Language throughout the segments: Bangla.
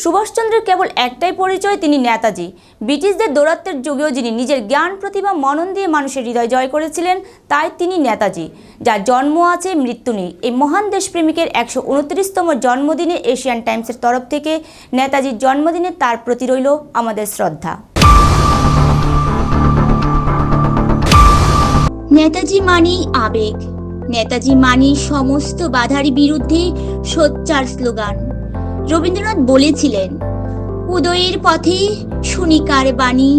সুভাষচন্দ্রের কেবল একটাই পরিচয়, তিনি নেতাজি। ব্রিটিশদের দৌরাত্ম্যের যুগেও যিনি নিজের জ্ঞান, প্রতিভা, মনন দিয়ে মানুষের হৃদয় জয় করেছিলেন, তাই তিনি নেতাজি। যার জন্ম আছে, মৃত্যু নেই। এই মহান দেশপ্রেমিকের 129তম জন্মদিনে এশিয়ান টাইমসের তরফ থেকে নেতাজির জন্মদিনে তার প্রতি রইল আমাদের শ্রদ্ধা। নেতাজি মানেই আবেগ, নেতাজি মানেই সমস্ত বাধার বিরুদ্ধে সোচ্চার স্লোগান। রবীন্দ্রনাথ বলেছিলেন, উদয়ের পথে শুনি কার বাণী,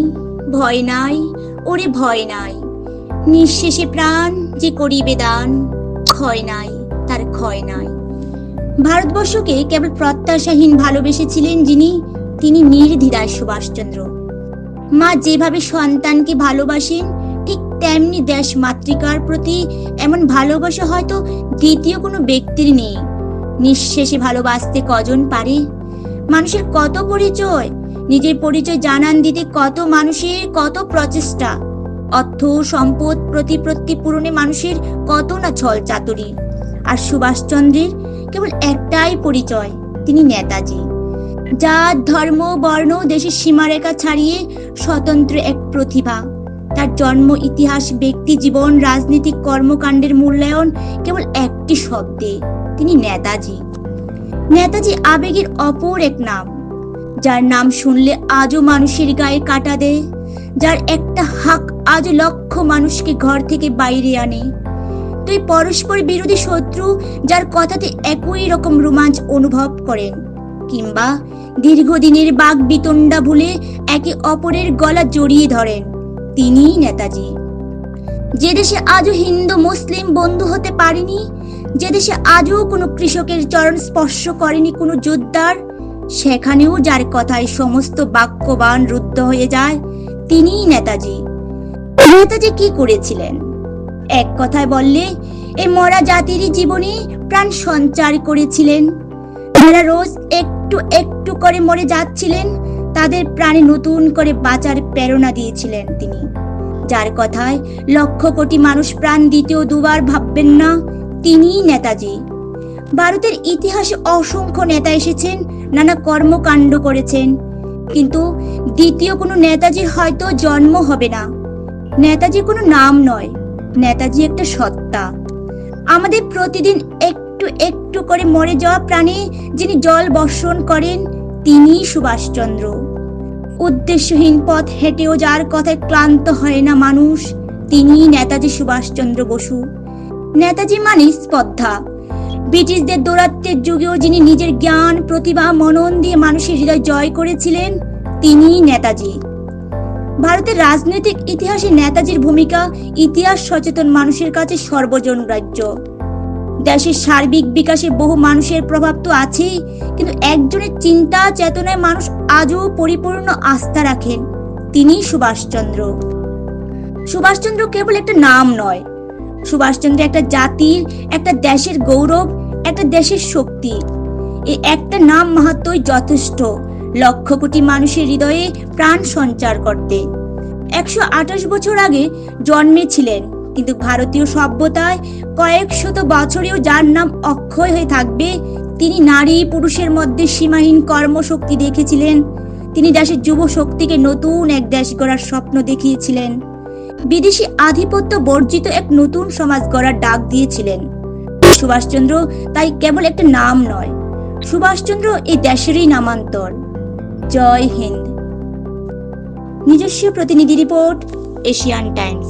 ভয় নাই ওরে ভয় নাই, নিঃশেষে প্রাণ যে করিবে দান, ক্ষয় নাই তার ক্ষয় নাই। ভারতবর্ষকে কেবল প্রত্যাশাহীন ভালোবেসেছিলেন যিনি, তিনি নির্দ্বিধায় সুভাষচন্দ্র। মা যেভাবে সন্তানকে ভালোবাসেন, ঠিক তেমনি দেশ মাতৃকার প্রতি এমন ভালোবাসা হয়তো দ্বিতীয় কোনো ব্যক্তির নেই। নিঃশেষে ভালোবাসতে কজন পারে? মানুষের কত পরিচয়, নিজের পরিচয় জানান দিতে কত মানুষের কত প্রচেষ্টা, অর্থ সম্পদ প্রতিপত্তি পূরণে মানুষের কত না ছল চাতুরি। আর সুভাষচন্দ্রের কেবল একটাই পরিচয়, তিনি নেতাজি। জাত ধর্ম বর্ণ দেশের সীমারেখা ছাড়িয়ে স্বতন্ত্র এক প্রতিভা। তার জন্ম, ইতিহাস, ব্যক্তি জীবন, রাজনৈতিক কর্মকাণ্ডের মূল্যায়ন কেবল একটি শব্দে, তিনি নেতাজি। নেতাজি আবেগের অপর এক নাম, যার নাম শুনলে আজও মানুষের গায়ে কাঁটা দেয়, যার একটা হাক আজ লক্ষ মানুষকে ঘর থেকে বাইরে আনে। দুই পরস্পর বিরোধী শত্রু যার কথাতে একই রকম রোমাঞ্চ অনুভব করেন, কিংবা দীর্ঘদিনের বাক বিতণ্ডা ভুলে একে অপরের গলা জড়িয়ে ধরেন, তিনিই নেতাজি। যে দেশে আজও হিন্দু মুসলিম বন্ধু হতে পারেনি, যে দেশে আজও কোনো কৃষকের চরণ স্পর্শ করেনি কোনো যোদ্ধার, সেখানেও যার কথায় সমস্ত বাক্যবান রুদ্ধ হয়ে যায়, তিনিই নেতাজি। নেতাজি কি করেছিলেন? এক কথায় বললে, এই মরা জাতিরই জীবনে প্রাণ সঞ্চার করেছিলেন। যারা রোজ একটু একটু করে মরে যাচ্ছিলেন, তাদের প্রাণে নতুন করে বাঁচার প্রেরণা দিয়েছিলেন তিনি। যার কথায় লক্ষ কোটি মানুষ প্রাণ দিতেও দুবার ভাববেন না, তিনিই নেতাজি। ভারতের ইতিহাসে অসংখ্য নেতা এসেছেন, নানা কর্মকাণ্ড করেছেন, কিন্তু দ্বিতীয় কোনো নেতাজির হয়তো জন্ম হবে না। নেতাজি কোনো নাম নয়, নেতাজি একটা সত্তা। আমাদের প্রতিদিন একটু একটু করে মরে যাওয়া প্রাণে যিনি জল বর্ষণ করেন, তিনিই সুভাষচন্দ্র। উদ্দেশ্যহীন পথ হেঁটেও যার কথায় ক্লান্ত হয় না মানুষ, তিনিই নেতাজি সুভাষচন্দ্র বসু। নেতাজি মানে স্পর্ধা। ব্রিটিশদের দৌরাত্ম্যের যুগেও যিনি নিজের জ্ঞান, প্রতিভা, মনন দিয়ে মানুষের হৃদয় জয় করেছিলেন, তিনিই নেতাজি। ভারতের রাজনৈতিক ইতিহাসে নেতাজির ভূমিকা ইতিহাস সচেতন মানুষের কাছে সর্বজনগ্রাহ্য। দেশের সার্বিক বিকাশে বহু মানুষের প্রভাব তো আছেই, কিন্তু একজনের চিন্তা চেতনায় মানুষ আজও পরিপূর্ণ আস্থা রাখেন, তিনিই সুভাষচন্দ্র। সুভাষচন্দ্র কেবল একটা নাম নয়, সুভাষচন্দ্র একটা জাতির, একটা দেশের গৌরব, একটা দেশের শক্তি। এই একটা নাম মাহাত্ম্যই যথেষ্ট লক্ষ কোটি মানুষের হৃদয়ে প্রাণ সঞ্চার করতে। 128 বছর আগে জন্মেছিলেন, কিন্তু ভারতীয় সভ্যতায় কয়েক শত বছরেও যার নাম অক্ষয় হয়ে থাকবে, তিনি নারী পুরুষের মধ্যে সীমাহীন কর্মশক্তি দেখেছিলেন। তিনি দেশের যুব শক্তিকে নতুন এক দেশ গড়ার স্বপ্ন দেখিয়েছিলেন। বিদেশি আধিপত্য বর্জিত এক নতুন সমাজ গড়ার ডাক দিয়েছিলেন। সুভাষচন্দ্র তাই কেবল একটা নাম নয়, সুভাষচন্দ্র এই দেশেরই নামান্তর। জয় হিন্দ। নিজস্ব প্রতিনিধি রিপোর্ট, এশিয়ান টাইমস।